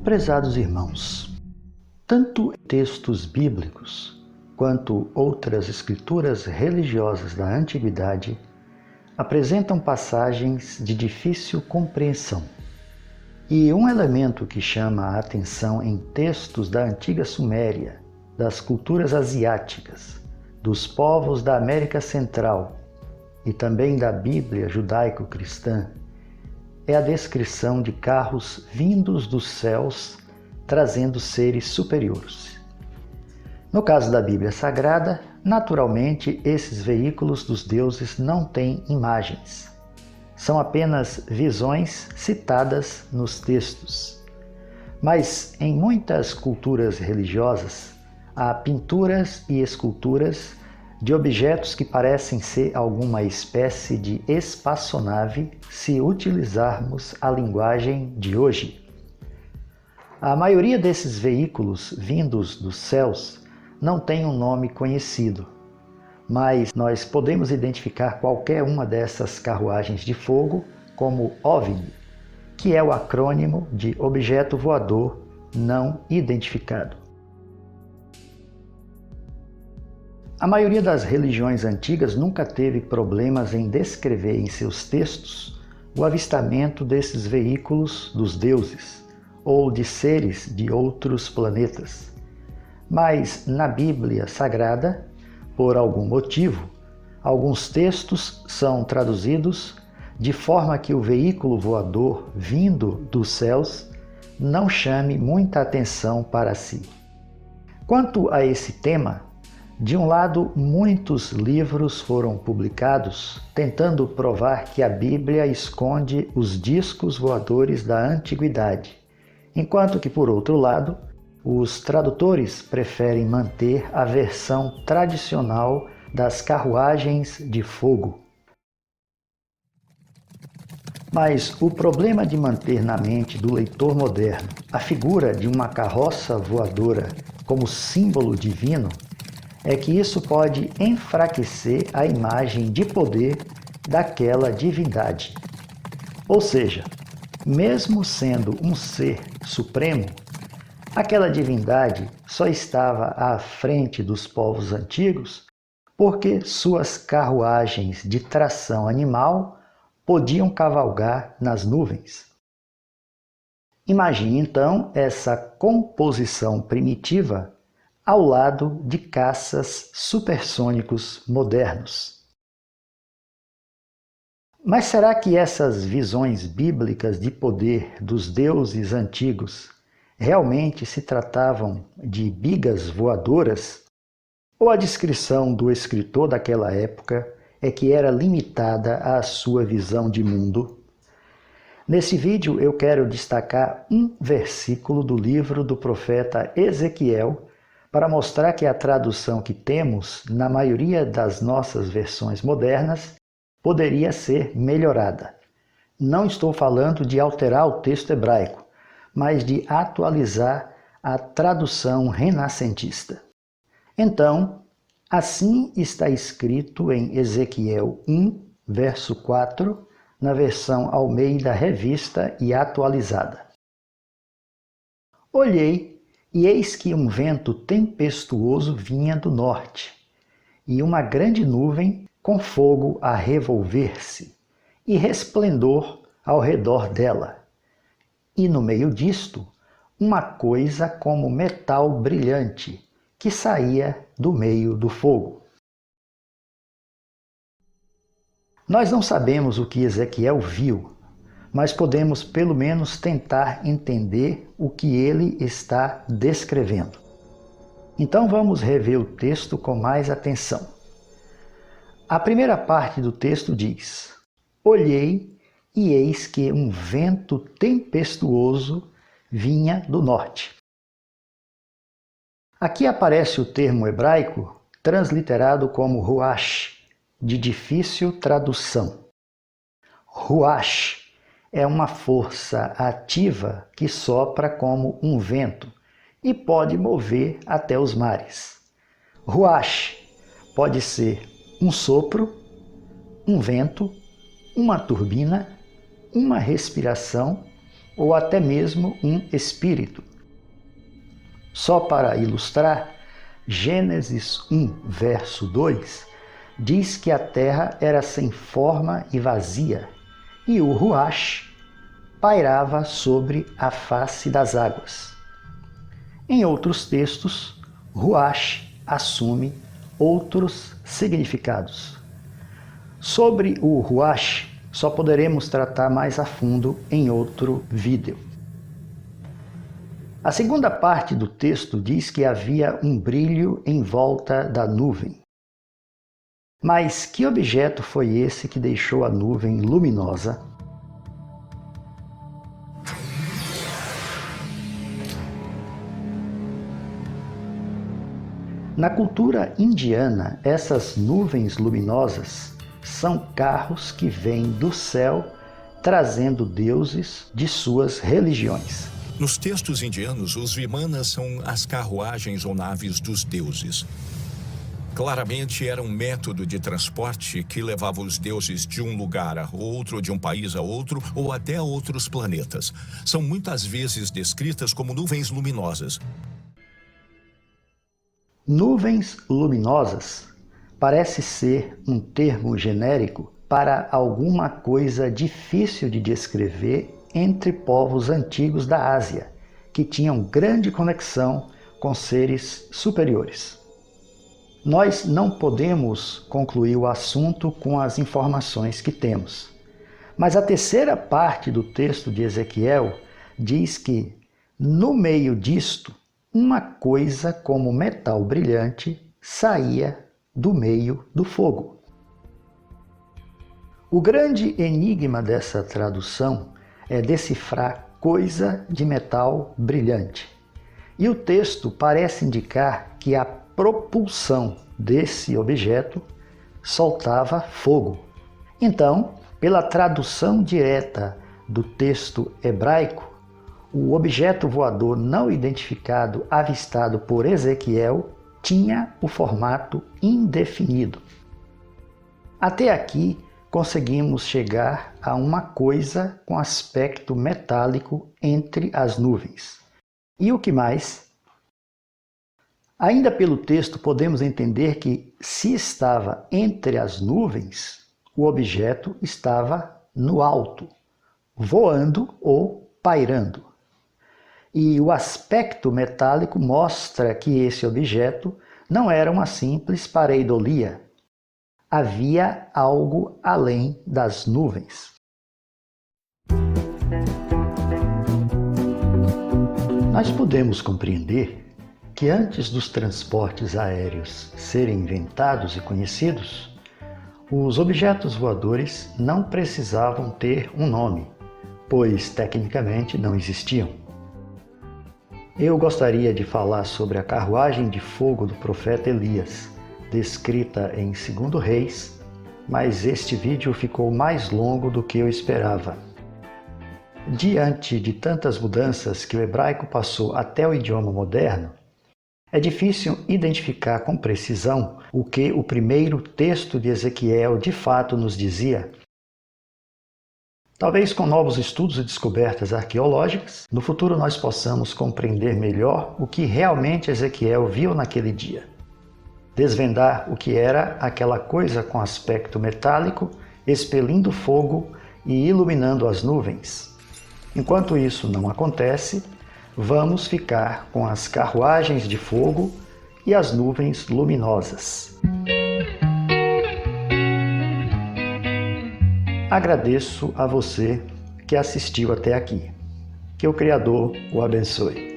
Prezados irmãos, tanto textos bíblicos quanto outras escrituras religiosas da antiguidade apresentam passagens de difícil compreensão. E um elemento que chama a atenção em textos da antiga Suméria, das culturas asiáticas, dos povos da América Central e também da Bíblia judaico-cristã é a descrição de carros vindos dos céus trazendo seres superiores. No caso da Bíblia Sagrada, naturalmente esses veículos dos deuses não têm imagens. São apenas visões citadas nos textos. Mas em muitas culturas religiosas, há pinturas e esculturas de objetos que parecem ser alguma espécie de espaçonave se utilizarmos a linguagem de hoje. A maioria desses veículos vindos dos céus não tem um nome conhecido, mas nós podemos identificar qualquer uma dessas carruagens de fogo como OVNI, que é o acrônimo de Objeto Voador Não Identificado. A maioria das religiões antigas nunca teve problemas em descrever em seus textos o avistamento desses veículos dos deuses ou de seres de outros planetas. Mas na Bíblia Sagrada, por algum motivo, alguns textos são traduzidos de forma que o veículo voador vindo dos céus não chame muita atenção para si. Quanto a esse tema, de um lado, muitos livros foram publicados tentando provar que a Bíblia esconde os discos voadores da antiguidade, enquanto que, por outro lado, os tradutores preferem manter a versão tradicional das carruagens de fogo. Mas o problema de manter na mente do leitor moderno a figura de uma carroça voadora como símbolo divino é que isso pode enfraquecer a imagem de poder daquela divindade. Ou seja, mesmo sendo um ser supremo, aquela divindade só estava à frente dos povos antigos porque suas carruagens de tração animal podiam cavalgar nas nuvens. Imagine então essa composição primitiva ao lado de caças supersônicos modernos. Mas será que essas visões bíblicas de poder dos deuses antigos realmente se tratavam de bigas voadoras? Ou a descrição do escritor daquela época é que era limitada à sua visão de mundo? Nesse vídeo eu quero destacar um versículo do livro do profeta Ezequiel para mostrar que a tradução que temos na maioria das nossas versões modernas poderia ser melhorada. Não estou falando de alterar o texto hebraico, mas de atualizar a tradução renascentista. Então, assim está escrito em Ezequiel 1, verso 4, na versão Almeida Revista e Atualizada. Olhei, e eis que um vento tempestuoso vinha do norte, e uma grande nuvem com fogo a revolver-se, e resplendor ao redor dela. E no meio disto, uma coisa como metal brilhante, que saía do meio do fogo. Nós não sabemos o que Ezequiel viu, mas podemos pelo menos tentar entender o que ele está descrevendo. Então vamos rever o texto com mais atenção. A primeira parte do texto diz: Olhei, e eis que um vento tempestuoso vinha do norte. Aqui aparece o termo hebraico transliterado como ruach, de difícil tradução. Ruach é uma força ativa que sopra como um vento e pode mover até os mares. Ruach pode ser um sopro, um vento, uma turbina, uma respiração ou até mesmo um espírito. Só para ilustrar, Gênesis 1, verso 2, diz que a terra era sem forma e vazia, e o Ruach pairava sobre a face das águas. Em outros textos, Ruach assume outros significados. Sobre o Ruach, só poderemos tratar mais a fundo em outro vídeo. A segunda parte do texto diz que havia um brilho em volta da nuvem. Mas que objeto foi esse que deixou a nuvem luminosa? Na cultura indiana, essas nuvens luminosas são carros que vêm do céu trazendo deuses de suas religiões. Nos textos indianos, os vimanas são as carruagens ou naves dos deuses. Claramente era um método de transporte que levava os deuses de um lugar a outro, de um país a outro, ou até a outros planetas. São muitas vezes descritas como nuvens luminosas. Nuvens luminosas parece ser um termo genérico para alguma coisa difícil de descrever entre povos antigos da Ásia, que tinham grande conexão com seres superiores. Nós não podemos concluir o assunto com as informações que temos, mas a terceira parte do texto de Ezequiel diz que, no meio disto, uma coisa como metal brilhante saía do meio do fogo. O grande enigma dessa tradução é decifrar coisa de metal brilhante. E o texto parece indicar que a propulsão desse objeto soltava fogo. Então, pela tradução direta do texto hebraico, o objeto voador não identificado avistado por Ezequiel tinha o formato indefinido. Até aqui, conseguimos chegar a uma coisa com aspecto metálico entre as nuvens. E o que mais? Ainda pelo texto podemos entender que, se estava entre as nuvens, o objeto estava no alto, voando ou pairando. E o aspecto metálico mostra que esse objeto não era uma simples pareidolia. Havia algo além das nuvens. Nós podemos compreender que antes dos transportes aéreos serem inventados e conhecidos, os objetos voadores não precisavam ter um nome, pois tecnicamente não existiam. Eu gostaria de falar sobre a carruagem de fogo do profeta Elias, descrita em 2 Reis, mas este vídeo ficou mais longo do que eu esperava. Diante de tantas mudanças que o hebraico passou até o idioma moderno, é difícil identificar com precisão o que o primeiro texto de Ezequiel de fato nos dizia. Talvez com novos estudos e descobertas arqueológicas, no futuro nós possamos compreender melhor o que realmente Ezequiel viu naquele dia. Desvendar o que era aquela coisa com aspecto metálico, expelindo fogo e iluminando as nuvens. Enquanto isso não acontece, vamos ficar com as carruagens de fogo e as nuvens luminosas. Agradeço a você que assistiu até aqui. Que o Criador o abençoe.